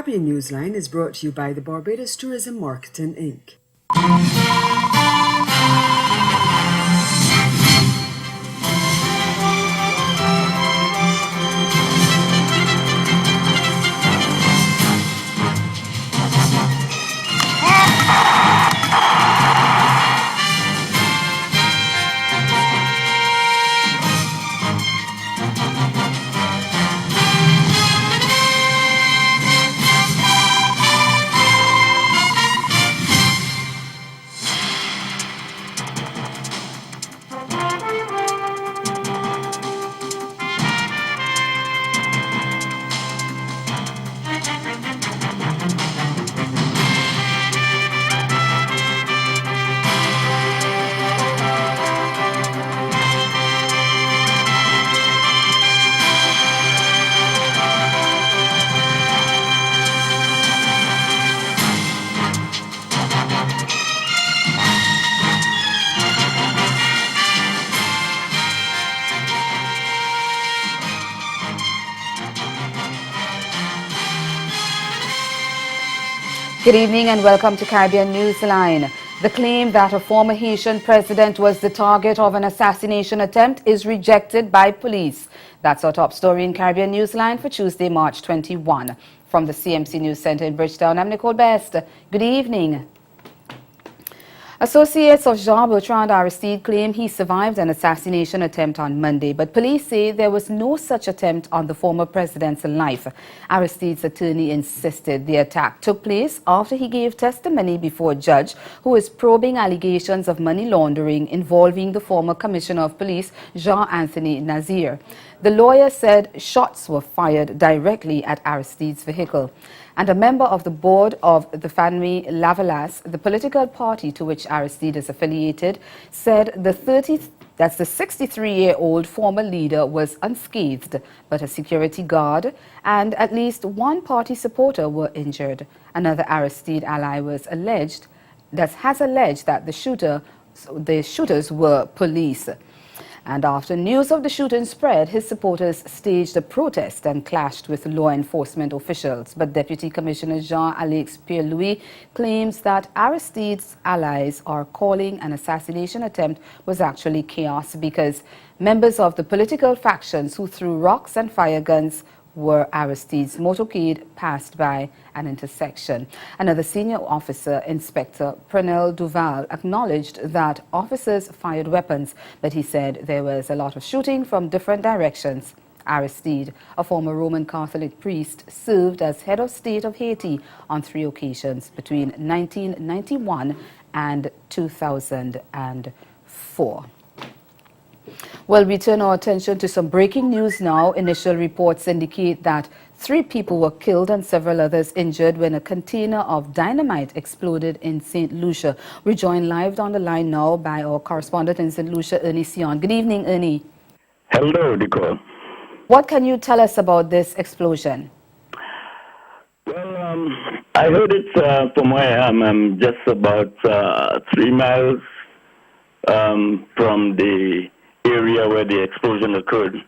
Caribbean Newsline is brought to you by the Barbados Tourism Marketing Inc. Good evening and welcome to Caribbean Newsline. The claim that a former Haitian president was the target of an assassination attempt is rejected by police. That's our top story in Caribbean Newsline for Tuesday, March 21. From the CMC News Center in Bridgetown, I'm Nicole Best. Good evening. Associates of Jean-Bertrand Aristide claim he survived an assassination attempt on Monday, but police say there was no such attempt on the former president's life. Aristide's attorney insisted the attack took place after he gave testimony before a judge who is probing allegations of money laundering involving the former commissioner of police, Jean-Anthony Nazir. The lawyer said shots were fired directly at Aristide's vehicle. And a member of the board of the Famille Lavalas, the political party to which Aristide is affiliated, said the 63-year-old former leader was unscathed, but a security guard and at least one party supporter were injured. Another Aristide ally has alleged that the shooters were police. And after news of the shooting spread, his supporters staged a protest and clashed with law enforcement officials. But Deputy Commissioner Jean-Alex Pierre-Louis claims that Aristide's allies are calling an assassination attempt was actually chaos because members of the political factions who threw rocks and fire guns were Aristide's motorcade passed by an intersection. Another senior officer, Inspector Prenel Duval, acknowledged that officers fired weapons, but he said there was a lot of shooting from different directions. Aristide, a former Roman Catholic priest, served as head of state of Haiti on 3 occasions between 1991 and 2004. Well, we turn our attention to some breaking news now. Initial reports indicate that 3 people were killed and several others injured when a container of dynamite exploded in St. Lucia. We're joined live on the line now by our correspondent in St. Lucia, Ernie Sion. Good evening, Ernie. Hello, Nicole. What can you tell us about this explosion? Well, I heard it from where I am. I'm just about 3 miles from the area where the explosion occurred.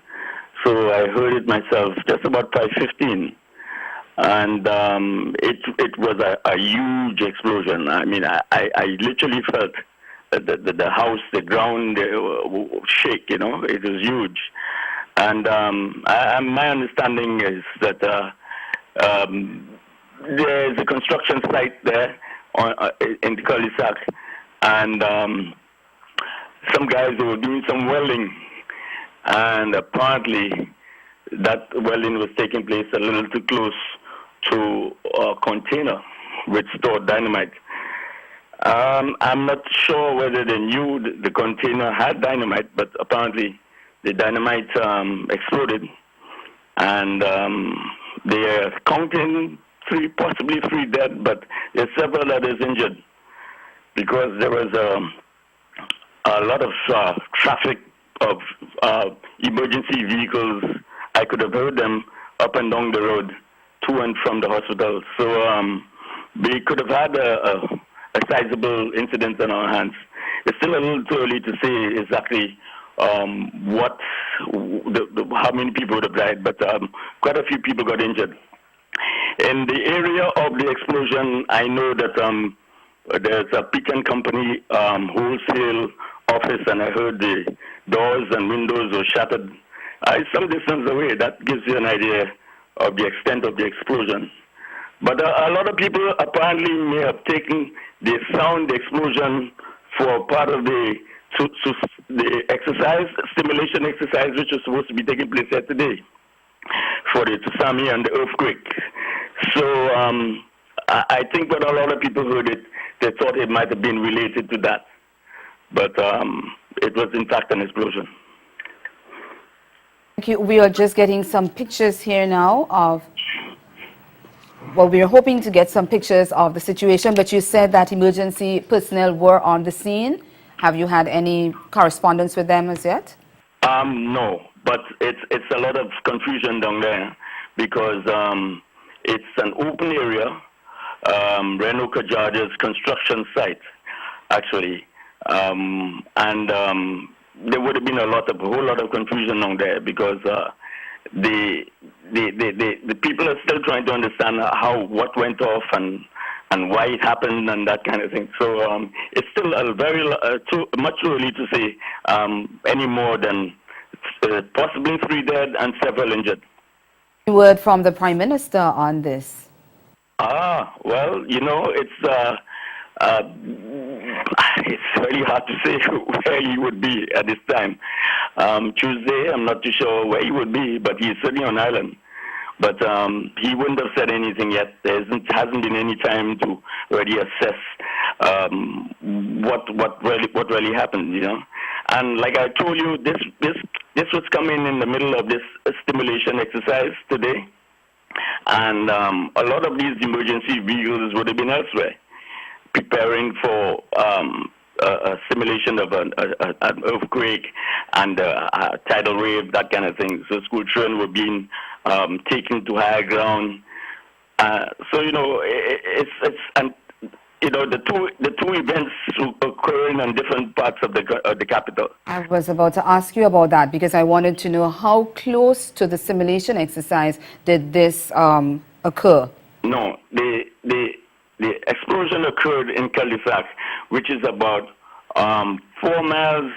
So I heard it myself just about 5:15. And it was a huge explosion. I mean, I literally felt the house, the ground shake, you know. It was huge. And my understanding is that there's a construction site there in the cul-de-sac. And some guys were doing some welding, and apparently that welding was taking place a little too close to a container which stored dynamite. I'm not sure whether they knew the container had dynamite, but apparently the dynamite exploded, and they are counting possibly three dead, but there's several others injured because there was a lot of traffic of emergency vehicles. I could have heard them up and down the road to and from the hospital. So we could have had a sizable incident on our hands. It's still a little too early to say exactly how many people would have died, but quite a few people got injured. in the area of the explosion, I know that there's a Pecan Company wholesale office, and I heard the doors and windows were shattered. Some distance away. That gives you an idea of the extent of the explosion. But a lot of people apparently may have taken the sound, the explosion, for part of the exercise, stimulation exercise, which was supposed to be taking place here today for the tsunami and the earthquake. So I think when a lot of people heard it, they thought it might have been related to that. But it was in fact an explosion. Thank you. We are just getting some pictures here now of, well, we are hoping to get some pictures of the situation, but you said that emergency personnel were on the scene. Have you had any correspondence with them as yet? No, but it's a lot of confusion down there because it's an open area, Reno Kajaja's construction site, actually, and there would have been a whole lot of confusion down there because the people are still trying to understand what went off and why it happened and that kind of thing. So it's still much too early to say any more than possibly 3 dead and several injured. Any word from the Prime Minister on this? Well, it's really hard to say where he would be at this time. Tuesday, I'm not too sure where he would be, but he's certainly on island. But he wouldn't have said anything yet. There hasn't been any time to really assess what really happened, And like I told you, this was coming in the middle of this stimulation exercise today, and a lot of these emergency vehicles would have been elsewhere, preparing for a simulation of an earthquake and a tidal wave, that kind of thing. So school children were being taken to higher ground. The two events occurring in different parts of the capital. I was about to ask you about that because I wanted to know how close to the simulation exercise did this occur? No, the explosion occurred in Cul-de-sac, which is about 4 miles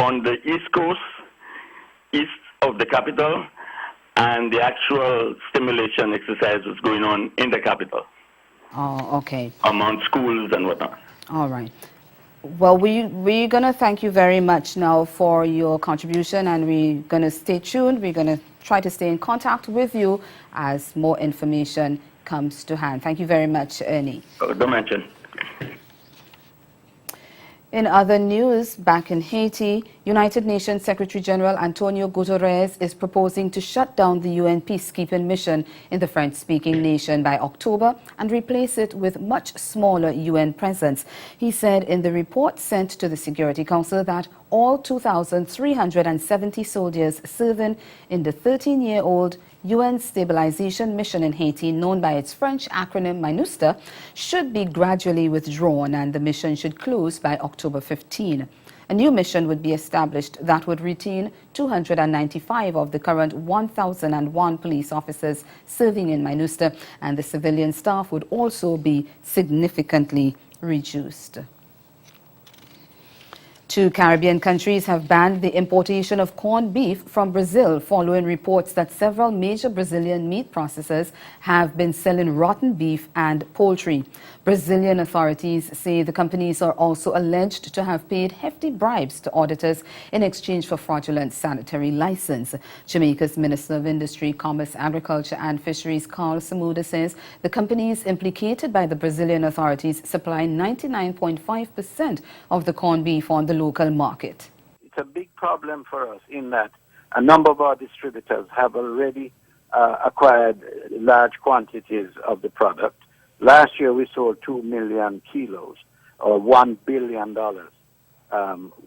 on the east coast, east of the capital, and the actual stimulation exercise was going on in the capital. Oh, okay. Among schools and whatnot. All right. Well, we're going to thank you very much now for your contribution, and we're going to stay tuned. We're going to try to stay in contact with you as more information comes to hand. Thank you very much, Ernie. Don't mention. In other news, back in Haiti, United Nations Secretary General Antonio Guterres is proposing to shut down the UN peacekeeping mission in the French-speaking nation by October and replace it with much smaller UN presence. He said in the report sent to the Security Council that all 2,370 soldiers serving in the 13-year-old UN stabilization mission in Haiti, known by its French acronym MINUSTA, should be gradually withdrawn, and the mission should close by October 15. A new mission would be established that would retain 295 of the current 1,001 police officers serving in MINUSTA, and the civilian staff would also be significantly reduced. 2 Caribbean countries have banned the importation of corned beef from Brazil following reports that several major Brazilian meat processors have been selling rotten beef and poultry. Brazilian authorities say the companies are also alleged to have paid hefty bribes to auditors in exchange for fraudulent sanitary license. Jamaica's Minister of Industry, Commerce, Agriculture and Fisheries, Carl Samuda, says the companies implicated by the Brazilian authorities supply 99.5% of the corned beef on the local market. It's a big problem for us in that a number of our distributors have already acquired large quantities of the product. Last year we sold 2 million kilos, or $1 billion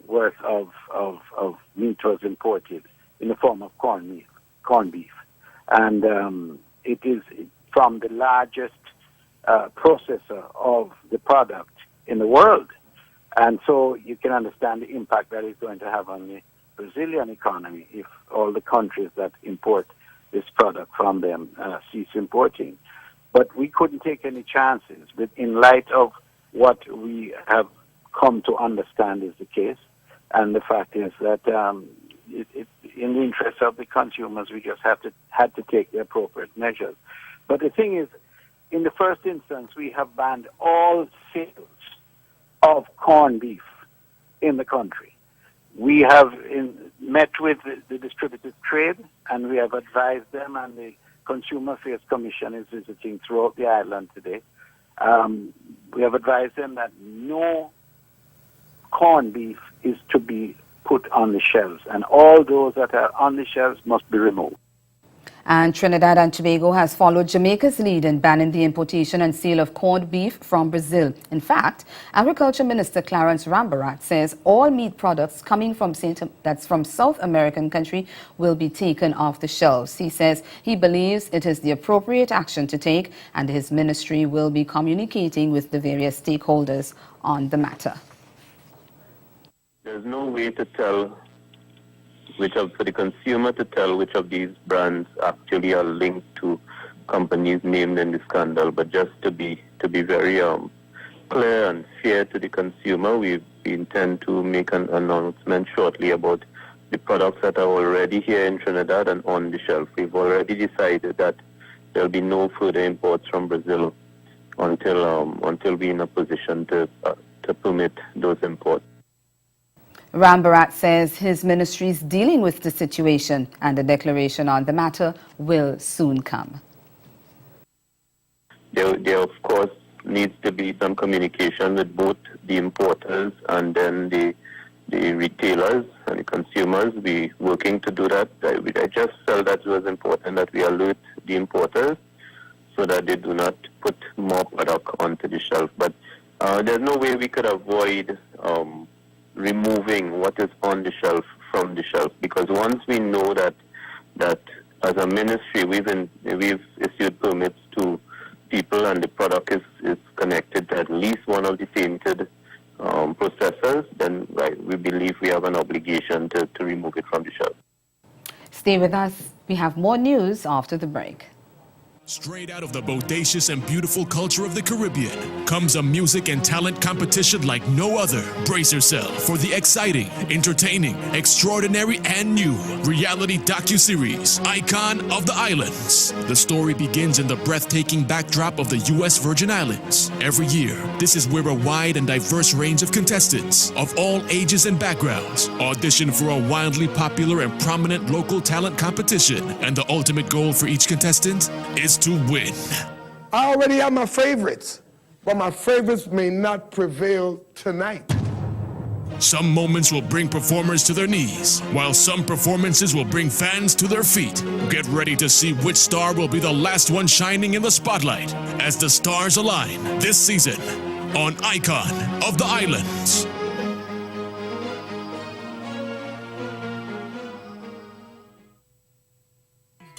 worth of meat was imported in the form of corned beef. And it is from the largest processor of the product in the world. And so you can understand the impact that is going to have on the Brazilian economy if all the countries that import this product from them, cease importing. But we couldn't take any chances in light of what we have come to understand is the case. And the fact is that in the interest of the consumers, we just had to take the appropriate measures. But the thing is, in the first instance, we have banned all sales of corned beef in the country. We have met with the distributive trade, and we have advised them, and the Consumer Affairs Commission is visiting throughout the island today. We have advised them that no corned beef is to be put on the shelves, and all those that are on the shelves must be removed. And Trinidad and Tobago has followed Jamaica's lead in banning the importation and sale of corned beef from Brazil. In fact, Agriculture Minister Clarence Rambarat says all meat products coming from South American country will be taken off the shelves. He says he believes it is the appropriate action to take, and his ministry will be communicating with the various stakeholders on the matter. There's no way to tell for the consumer to tell which of these brands actually are linked to companies named in the scandal. But just to be very clear and fair to the consumer, we intend to make an announcement shortly about the products that are already here in Trinidad and on the shelf. We've already decided that there'll be no further imports from Brazil until we're in a position to permit those imports. Rambarat says his ministry is dealing with the situation, and a declaration on the matter will soon come. There of course needs to be some communication with both the importers and then the retailers and the consumers. We're working to do that. I just felt that it was important that we alert the importers so that they do not put more product onto the shelf. But there's no way we could avoid removing what is on the shelf from the shelf, because once we know that as a ministry we've issued permits to people and the product is connected to at least one of the tainted processors, then we believe we have an obligation to remove it from the shelf. Stay with us. We have more news after the break. Straight out of the bodacious and beautiful culture of the Caribbean comes a music and talent competition like no other. Brace yourself for the exciting, entertaining, extraordinary, and new reality docuseries, Icon of the Islands. The story begins in the breathtaking backdrop of the U.S. Virgin Islands. Every year, this is where a wide and diverse range of contestants of all ages and backgrounds audition for a wildly popular and prominent local talent competition. And the ultimate goal for each contestant is to win. I already have my favorites, but my favorites may not prevail tonight. Some moments will bring performers to their knees, while some performances will bring fans to their feet. Get ready to see which star will be the last one shining in the spotlight as the stars align this season on Icon of the Islands.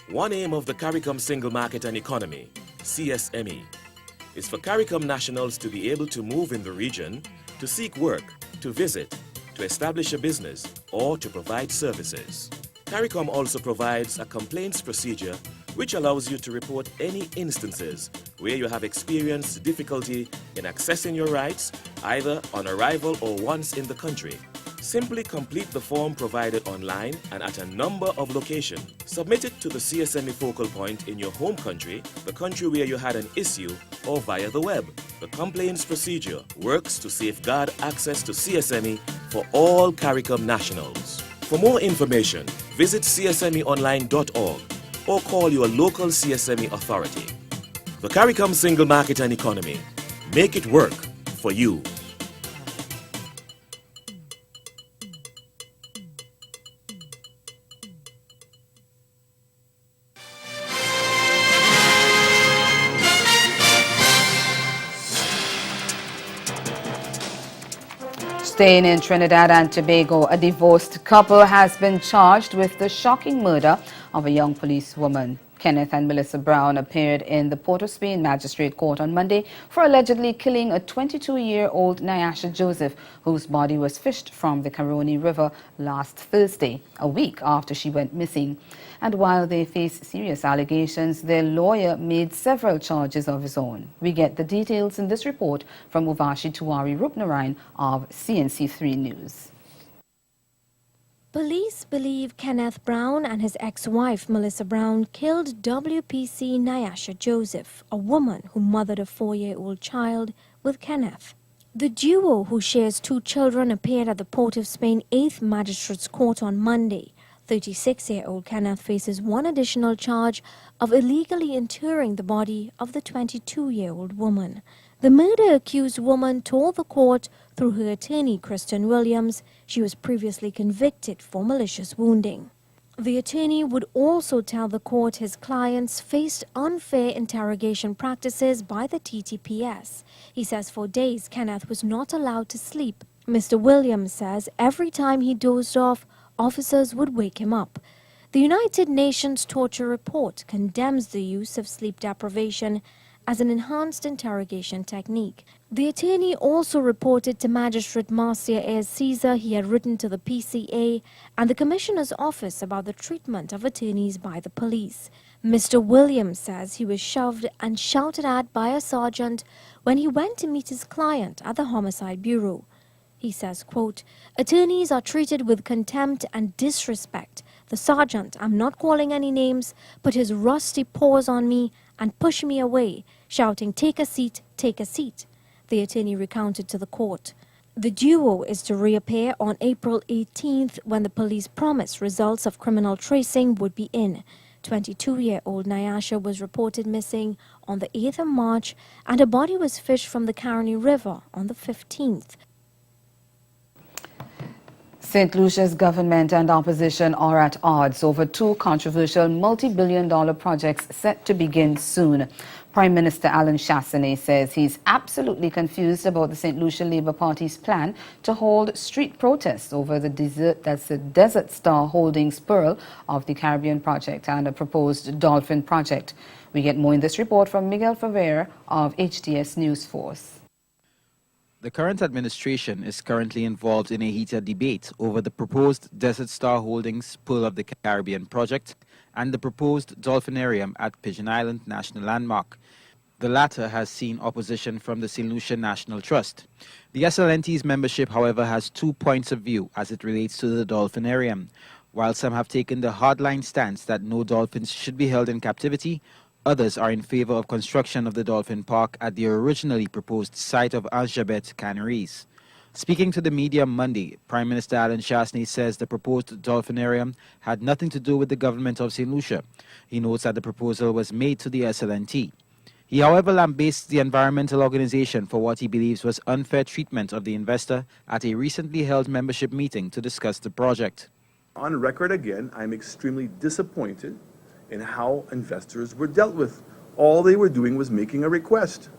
One aim of the CARICOM Single Market and Economy, CSME, is for CARICOM nationals to be able to move in the region, to seek work, to visit, to establish a business, or to provide services. CARICOM also provides a complaints procedure which allows you to report any instances where you have experienced difficulty in accessing your rights, either on arrival or once in the country. Simply complete the form provided online and at a number of locations. Submit it to the CSME focal point in your home country, the country where you had an issue, or via the web. The complaints procedure works to safeguard access to CSME for all CARICOM nationals. For more information, visit csmeonline.org or call your local CSME authority. The CARICOM Single Market and Economy. Make it work for you. Staying in Trinidad and Tobago, a divorced couple has been charged with the shocking murder of a young policewoman. Kenneth and Melissa Brown appeared in the Port of Spain Magistrate Court on Monday for allegedly killing a 22-year-old Nyasha Joseph, whose body was fished from the Caroni River last Thursday, a week after she went missing. And while they face serious allegations, their lawyer made several charges of his own. We get the details in this report from Uvashi Tuwari Rupnarayan of CNC3 News. Police believe Kenneth Brown and his ex-wife Melissa Brown killed WPC Nyasha Joseph, a woman who mothered a 4-year-old child with Kenneth. The duo, who shares 2 children, appeared at the Port of Spain 8th Magistrates Court on Monday. 36-year-old Kenneth faces 1 additional charge of illegally interring the body of the 22-year-old woman. The murder-accused woman told the court through her attorney, Kristen Williams, she was previously convicted for malicious wounding. The attorney would also tell the court his clients faced unfair interrogation practices by the TTPS. He says for days Kenneth was not allowed to sleep. Mr. Williams says every time he dozed off, officers would wake him up. The United Nations Torture Report condemns the use of sleep deprivation as an enhanced interrogation technique. The attorney also reported to Magistrate Marcia Ayres Caesar he had written to the PCA and the Commissioner's office about the treatment of attorneys by the police. Mr. Williams says he was shoved and shouted at by a sergeant when he went to meet his client at the Homicide Bureau. He says, quote, "Attorneys are treated with contempt and disrespect. The sergeant, I'm not calling any names, put his rusty paws on me and pushed me away, shouting, 'Take a seat, take a seat,'" the attorney recounted to the court. The duo is to reappear on April 18th when the police promised results of criminal tracing would be in. 22-year-old Nyasha was reported missing on the 8th of March and her body was fished from the Caroni River on the 15th. St. Lucia's government and opposition are at odds over 2 controversial multi-billion-dollar projects set to begin soon. Prime Minister Alan Chastanet says he's absolutely confused about the St. Lucia Labour Party's plan to hold street protests over the Desert Star Holdings Pearl of the Caribbean project and a proposed Dolphin project. We get more in this report from Miguel Favera of HTS News Force. The current administration is currently involved in a heated debate over the proposed Desert Star Holdings Pearl of the Caribbean project and the proposed dolphinarium at Pigeon Island National Landmark. The latter has seen opposition from the St. Lucia National Trust. The SLNT's membership, however, has 2 points of view as it relates to the dolphinarium. While some have taken the hardline stance that no dolphins should be held in captivity, others are in favor of construction of the dolphin park at the originally proposed site of Al-Jabet Canneries. Speaking to the media Monday, Prime Minister Alan Chastanet says the proposed dolphinarium had nothing to do with the government of St. Lucia. He notes that the proposal was made to the SLNT. He, however, lambastes the environmental organization for what he believes was unfair treatment of the investor at a recently held membership meeting to discuss the project. On record again, I'm extremely disappointed in how investors were dealt with. All they were doing was making a request.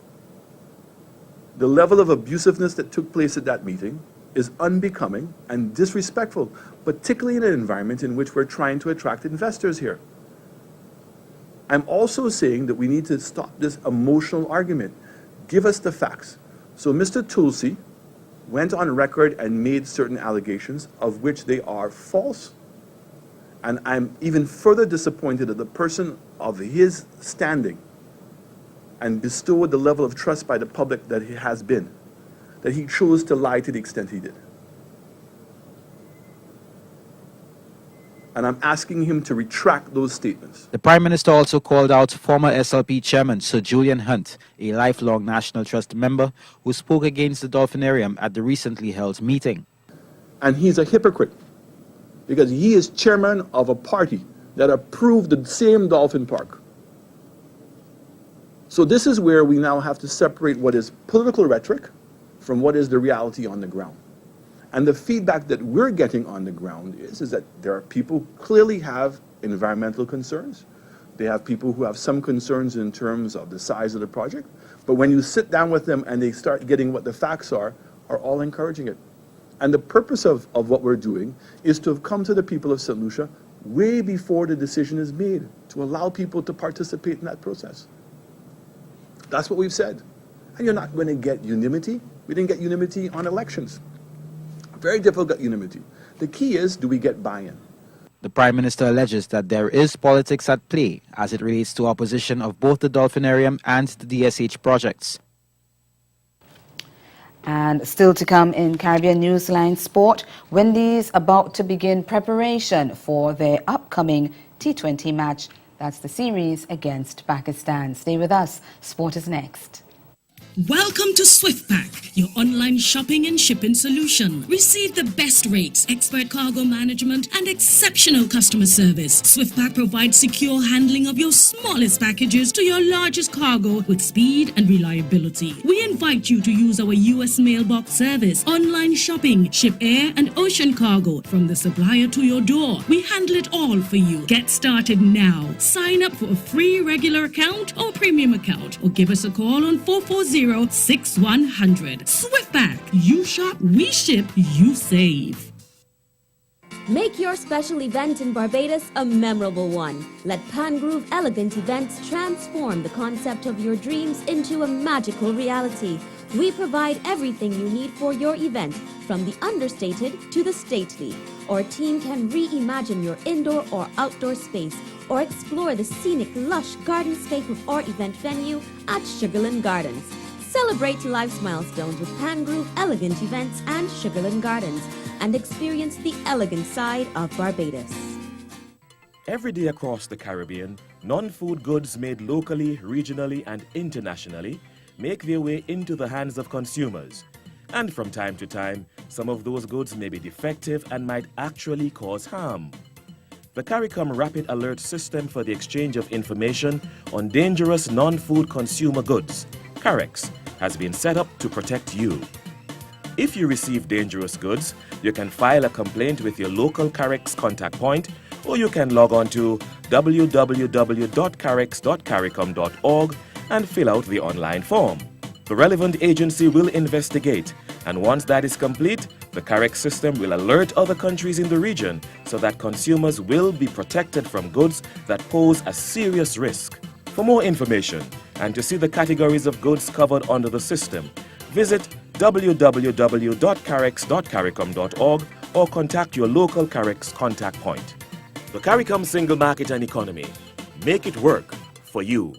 The level of abusiveness that took place at that meeting is unbecoming and disrespectful, particularly in an environment in which we're trying to attract investors here. I'm also saying that we need to stop this emotional argument. Give us the facts. So Mr. Tulsi went on record and made certain allegations of which they are false. And I'm even further disappointed that the person of his standing and bestowed the level of trust by the public that he has been, that he chose to lie to the extent he did. And I'm asking him to retract those statements. The Prime Minister also called out former SLP Chairman Sir Julian Hunt, a lifelong National Trust member who spoke against the dolphinarium at the recently held meeting. And he's a hypocrite, because he is chairman of a party that approved the same dolphin park. So this is where we now have to separate what is political rhetoric from what is the reality on the ground. And the feedback that we're getting on the ground is that there are people who clearly have environmental concerns. They have people who have some concerns in terms of the size of the project. But when you sit down with them and they start getting what the facts are all encouraging it. And the purpose of what we're doing is to come to the people of St. Lucia way before the decision is made to allow people to participate in that process. That's what we've said. And you're not going to get unanimity. We didn't get unanimity on elections. Very difficult to get unanimity. The key is, do we get buy-in? The Prime Minister alleges that there is politics at play as it relates to opposition of both the Dolphinarium and the DSH projects. And still to come in Caribbean Newsline Sport, Wendy's about to begin preparation for their upcoming T20 match. That's the series against Pakistan. Stay with us. Sport is next. Welcome to SwiftPack, your online shopping and shipping solution. Receive the best rates, expert cargo management, and exceptional customer service. SwiftPack provides secure handling of your smallest packages to your largest cargo with speed and reliability. We invite you to use our U.S. mailbox service, online shopping, ship air and ocean cargo from the supplier to your door. We handle it all for you. Get started now. Sign up for a free regular account or premium account, or give us a call on 440-6100. SwiftPack. You shop, we ship, you save. Make your special event in Barbados a memorable one. Let Pangrove Elegant Events transform the concept of your dreams into a magical reality. We provide everything you need for your event, from the understated to the stately. Our team can reimagine your indoor or outdoor space, or explore the scenic, lush gardenscape of our event venue at Sugarland Gardens. Celebrate life's milestones with Pangrove Elegant Events and Sugarland Gardens, and experience the elegant side of Barbados. Every day across the Caribbean, non-food goods made locally, regionally, and internationally make their way into the hands of consumers. And from time to time, some of those goods may be defective and might actually cause harm. The CARICOM Rapid Alert System for the Exchange of Information on Dangerous Non-Food Consumer Goods, CAREX, has been set up to protect you. If you receive dangerous goods, you can file a complaint with your local CAREX contact point, or you can log on to www.carex.caricom.org and fill out the online form. The relevant agency will investigate, and once that is complete, the CAREX system will alert other countries in the region so that consumers will be protected from goods that pose a serious risk. For more information and to see the categories of goods covered under the system, visit www.carex.caricom.org or contact your local CAREX contact point. The CARICOM Single Market and Economy. Make it work for you.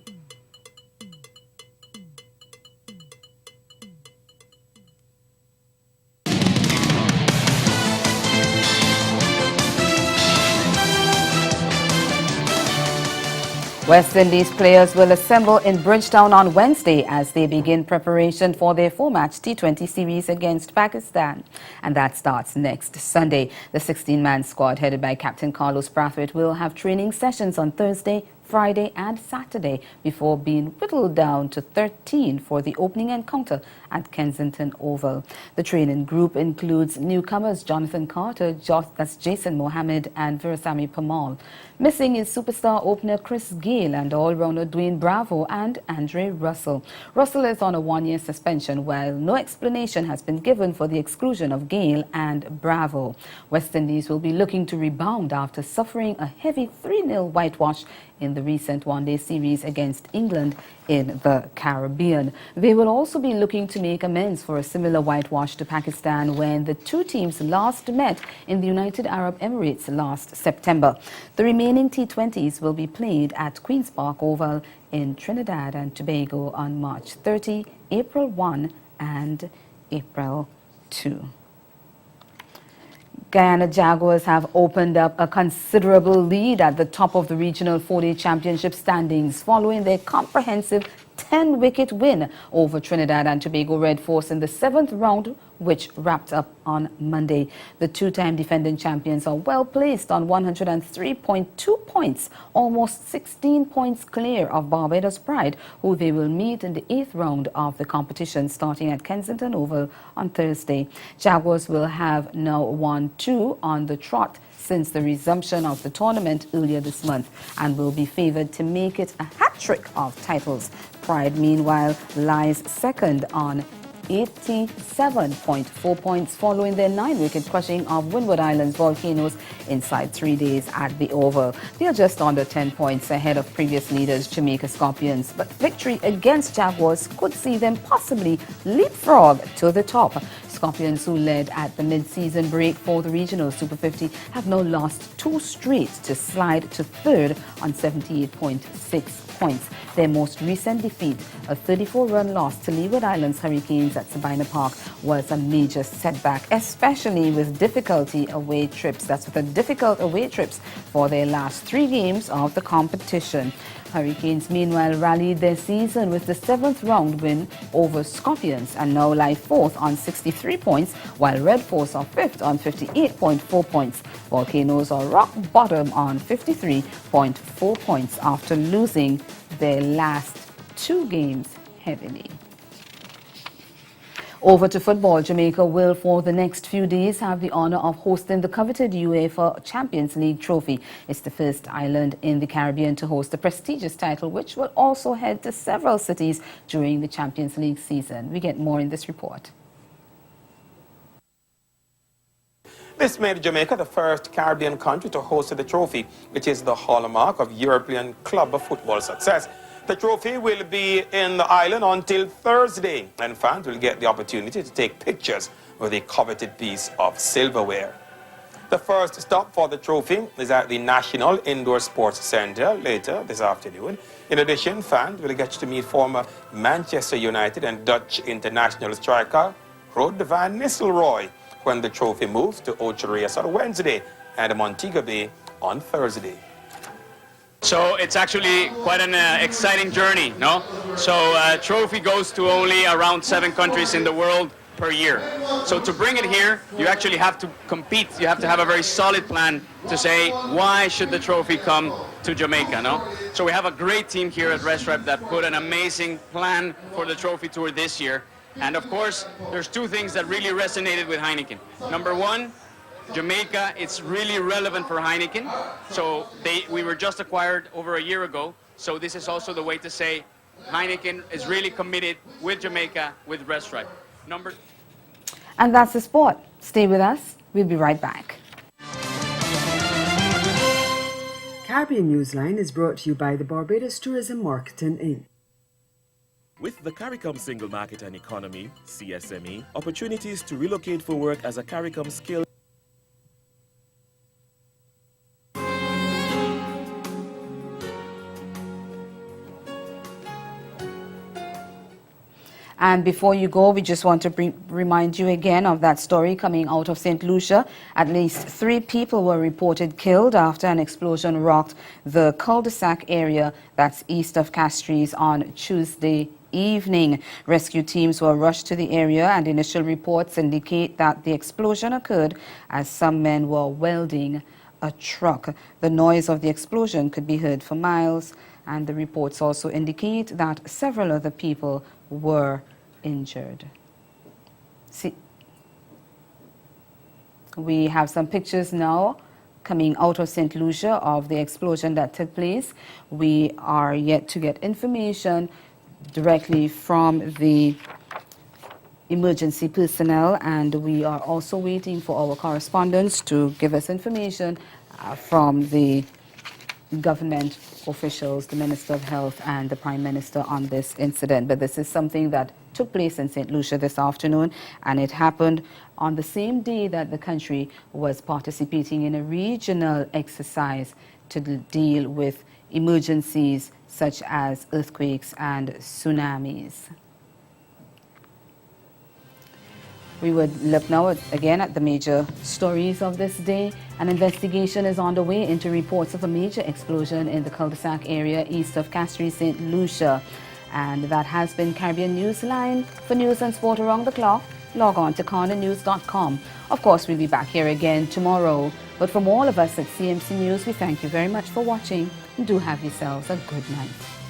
West Indies players will assemble in Bridgetown on Wednesday as they begin preparation for their four-match T20 series against Pakistan. And that starts next Sunday. The 16-man squad headed by Captain Carlos Brathwaite will have training sessions on Thursday, Friday and Saturday before being whittled down to 13 for the opening encounter at Kensington Oval. The training group includes newcomers Jonathan Carter, that's Jason Mohammed and Virasamy Pamal. Missing is superstar opener Chris Gayle and all-rounder Dwayne Bravo and Andre Russell. Russell is on a one-year suspension, while no explanation has been given for the exclusion of Gayle and Bravo. West Indies will be looking to rebound after suffering a heavy 3-0 whitewash in the recent one-day series against England in the Caribbean. They will also be looking to make amends for a similar whitewash to Pakistan when the two teams last met in the United Arab Emirates last September. The remaining T20s will be played at Queen's Park Oval in Trinidad and Tobago on March 30, April 1 and April 2. Guyana Jaguars have opened up a considerable lead at the top of the regional 4-day championship standings following their comprehensive 10-wicket win over Trinidad and Tobago Red Force in the 7th round, which wrapped up on Monday. The two-time defending champions are well placed on 103.2 points, almost 16 points clear of Barbados Pride, who they will meet in the 8th round of the competition starting at Kensington Oval on Thursday. Jaguars will have now won 2 on the trot since the resumption of the tournament earlier this month and will be favoured to make it a hat-trick of titles. Pride, meanwhile, lies second on 87.4 points following their 9-wicket crushing of Windward Island's Volcanoes inside 3 days at the Oval. They are just under 10 points ahead of previous leaders Jamaica Scorpions, but victory against Jaguars could see them possibly leapfrog to the top. Scorpions, who led at the mid-season break for the regional Super 50, have now lost 2 straight to slide to third on 78.6 points. Their most recent defeat, a 34-run loss to Leeward Islands Hurricanes at Sabina Park, was a major setback, especially with difficult away trips for their last 3 games of the competition. Hurricanes, meanwhile, rallied their season with the 7th round win over Scorpions and now lie 4th on 63 points, while Red Force are 5th on 58.4 points. Volcanoes are rock bottom on 53.4 points after losing their last 2 games heavily. Over to football. Jamaica will, for the next few days, have the honour of hosting the coveted UEFA Champions League trophy. It's the first island in the Caribbean to host the prestigious title, which will also head to several cities during the Champions League season. We get more in this report. This made Jamaica the first Caribbean country to host the trophy, which is the hallmark of European club football success. The trophy will be in the island until Thursday, and fans will get the opportunity to take pictures with a coveted piece of silverware. The first stop for the trophy is at the National Indoor Sports Centre later this afternoon. In addition, fans will get to meet former Manchester United and Dutch international striker Ruud van Nistelrooy when the trophy moves to Ocho-Rios on Wednesday and Montego Bay on Thursday. So it's actually quite an exciting journey, no? So trophy goes to only around 7 countries in the world per year. So to bring it here, you actually have to compete. You have to have a very solid plan to say, why should the trophy come to Jamaica, no? So we have a great team here at Restrep that put an amazing plan for the trophy tour this year. And of course, there's 2 things that really resonated with Heineken. Number 1, Jamaica, it's really relevant for Heineken. So we were just acquired over a year ago. So this is also the way to say Heineken is really committed with Jamaica, with Restrep. And that's the sport. Stay with us. We'll be right back. Caribbean Newsline is brought to you by the Barbados Tourism Marketing Inc. With the CARICOM Single Market and Economy, CSME, opportunities to relocate for work as a CARICOM skill. And before you go, we just want to remind you again of that story coming out of St. Lucia. At least 3 people were reported killed after an explosion rocked the cul-de-sac area that's east of Castries on Tuesday evening. Rescue teams were rushed to the area, and initial reports indicate that the explosion occurred as some men were welding a truck. The noise of the explosion could be heard for miles, and the reports also indicate that several other people were injured. See, we have some pictures now coming out of St. Lucia of the explosion that took place. We are yet to get information directly from the emergency personnel, and we are also waiting for our correspondents to give us information from the government officials, the Minister of Health and the Prime Minister on this incident. But this is something that took place in St. Lucia this afternoon, and it happened on the same day that the country was participating in a regional exercise to deal with emergencies such as earthquakes and tsunamis. We would look now again at the major stories of this day. An investigation is underway into reports of a major explosion in the cul-de-sac area east of Castries, St. Lucia. And that has been Caribbean Newsline. For news and sport around the clock, log on to cornernews.com. Of course, we'll be back here again tomorrow. But from all of us at CMC News, we thank you very much for watching, and do have yourselves a good night.